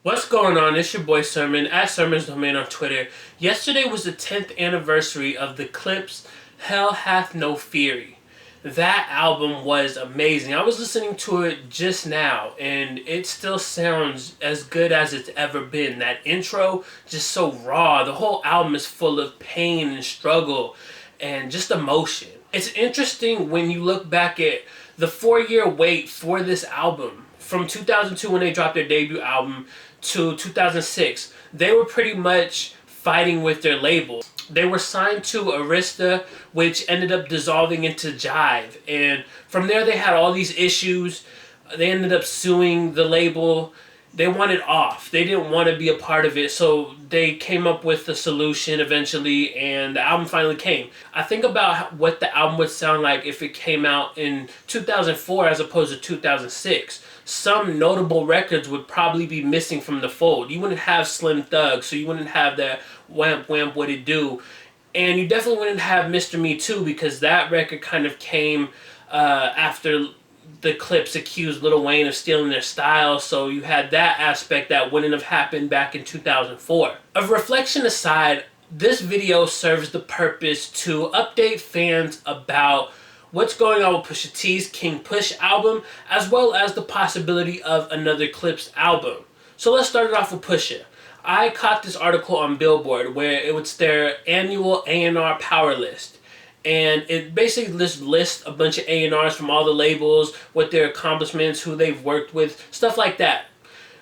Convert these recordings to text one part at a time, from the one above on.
What's going on? It's your boy Sermon at Sermon's Domain on Twitter. Yesterday was the 10th anniversary of the Clipse Hell Hath No Fury. That album was amazing. I was listening to it just now and it still sounds as good as it's ever been. That intro, just so raw. The whole album is full of pain and struggle and just emotion. It's interesting when you look back at the 4-year wait for this album. From 2002 when they dropped their debut album to 2006, they were pretty much fighting with their label. They were signed to Arista, which ended up dissolving into Jive. And from there they had all these issues. They ended up suing the label. They wanted off. They didn't want to be a part of it, so they came up with a solution eventually, and the album finally came. I think about what the album would sound like if it came out in 2004 as opposed to 2006. Some notable records would probably be missing from the fold. You wouldn't have Slim Thug, so you wouldn't have that Whamp Whamp What It Do, and you definitely wouldn't have Mr. Me Too, because that record kind of came after the Clipse accused Lil Wayne of stealing their style, so you had that aspect that wouldn't have happened back in 2004. Of reflection aside, this video serves the purpose to update fans about what's going on with Pusha T's King Push album, as well as the possibility of another Clipse album. So let's start it off with Pusha. I caught this article on Billboard where it was their annual A&R power list. And it basically lists a bunch of A&Rs from all the labels, what their accomplishments, who they've worked with, stuff like that.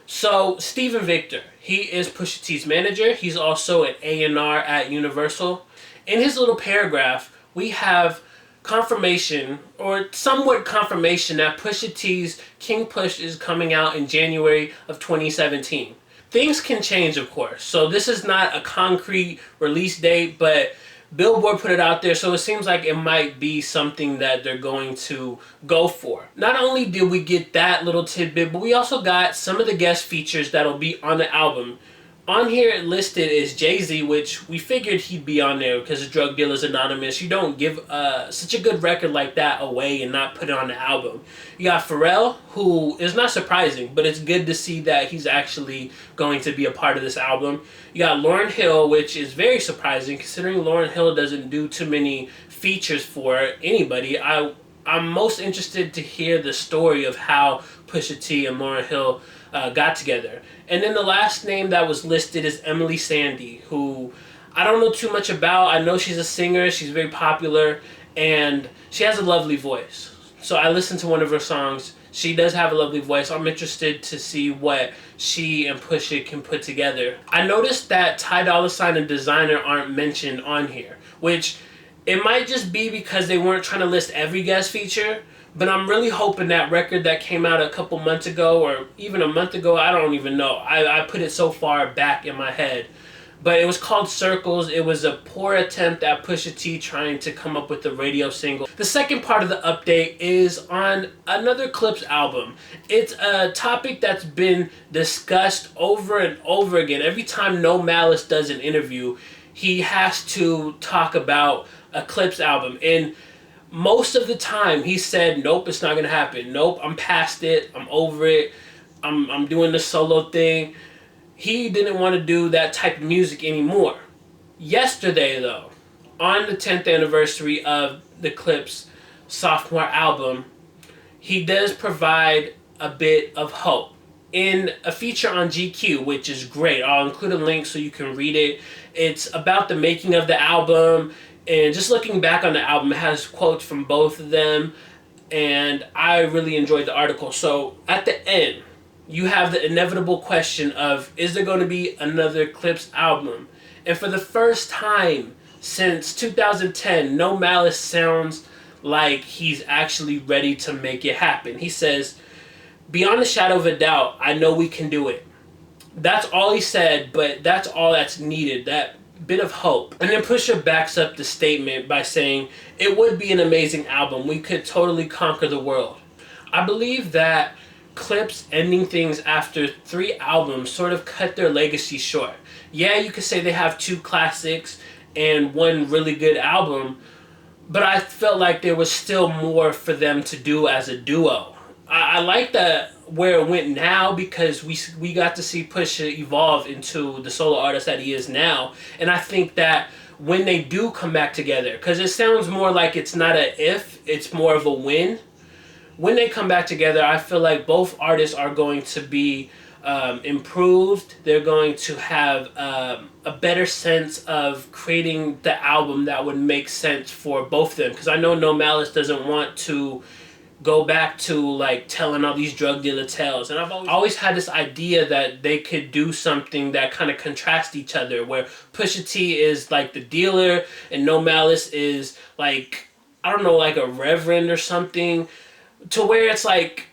So Steven Victor, he is Pusha T's manager. He's also an A&R at Universal. In his little paragraph, we have confirmation, or somewhat confirmation, that Pusha T's King Push is coming out in January of 2017. Things can change, of course. So this is not a concrete release date, but Billboard put it out there, so it seems like it might be something that they're going to go for. Not only did we get that little tidbit, but we also got some of the guest features that'll be on the album. On here listed is Jay-Z, which we figured he'd be on there because of Drug Dealers Anonymous. You don't give such a good record like that away and not put it on the album. You got Pharrell, who is not surprising, but it's good to see that he's actually going to be a part of this album. You got Lauryn Hill, which is very surprising considering Lauryn Hill doesn't do too many features for anybody. I'm most interested to hear the story of how Pusha T and Lauryn Hill got together. And then the last name that was listed is Emily Sandé, who I don't know too much about. I know she's a singer, she's very popular, and she has a lovely voice. So I listened to one of her songs. She does have a lovely voice. I'm interested to see what she and Pusha can put together. I noticed that Ty Dolla $ign and Designer aren't mentioned on here, which it might just be because they weren't trying to list every guest feature, but I'm really hoping that record that came out a couple months ago, or even a month ago, I don't even know. I put it so far back in my head. But it was called Circles. It was a poor attempt at Pusha T trying to come up with a radio single. The second part of the update is on another Clipse album. It's a topic that's been discussed over and over again. Every time No Malice does an interview, he has to talk about a Clipse album. And most of the time he said, nope, it's not going to happen. Nope, I'm past it. I'm over it. I'm doing the solo thing. He didn't want to do that type of music anymore. Yesterday, though, on the 10th anniversary of the Clipse sophomore album, he does provide a bit of hope in a feature on GQ, which is great. I'll include a link so you can read it. It's about the making of the album, and just looking back on the album, it has quotes from both of them, and I really enjoyed the article. So at the end, you have the inevitable question of, is there going to be another Clipse album? And for the first time since 2010, No Malice sounds like he's actually ready to make it happen. He says, beyond a shadow of a doubt, I know we can do it. That's all he said, but that's all that's needed, that bit of hope. And then Pusha backs up the statement by saying, it would be an amazing album. We could totally conquer the world. I believe that Clipse ending things after 3 albums sort of cut their legacy short. Yeah, you could say they have 2 classics and 1 really good album, but I felt like there was still more for them to do as a duo. I like that where it went now because we got to see Pusha evolve into the solo artist that he is now, and I think that when they do come back together, because it sounds more like it's not a if, it's more of a when. When they come back together, I feel like both artists are going to be improved. They're going to have a better sense of creating the album that would make sense for both of them. Because I know No Malice doesn't want to go back to like telling all these drug dealer tales, and I've always had this idea that they could do something that kind of contrasts each other, where Pusha T is like the dealer and No Malice is like, I don't know, like a reverend or something, to where it's like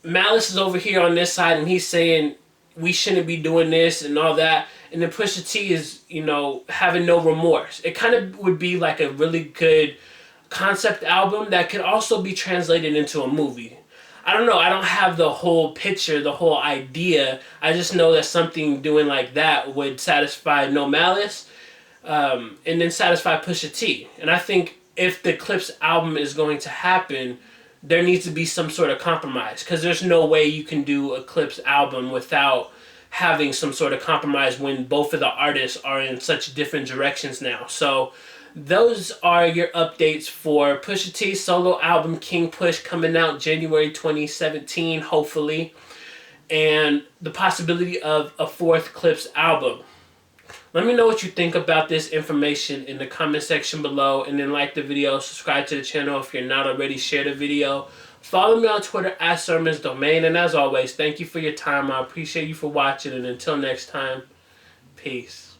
Malice is over here on this side and he's saying we shouldn't be doing this and all that, and then Pusha T is, you know, having no remorse. It kind of would be like a really good concept album that could also be translated into a movie. I don't know. I don't have the whole picture, the whole idea. I just know that something doing like that would satisfy No Malice, and then satisfy Pusha T. And I think if the Clipse album is going to happen, there needs to be some sort of compromise, because there's no way you can do a Clipse album without having some sort of compromise when both of the artists are in such different directions now. So those are your updates for Pusha T's solo album King Push, coming out January 2017, hopefully, and the possibility of a fourth Clipse album. Let me know what you think about this information in the comment section below, and then like the video, subscribe to the channel if you're not already, share the video. Follow me on Twitter at SermonsDomain, and as always, thank you for your time. I appreciate you for watching, and until next time, peace.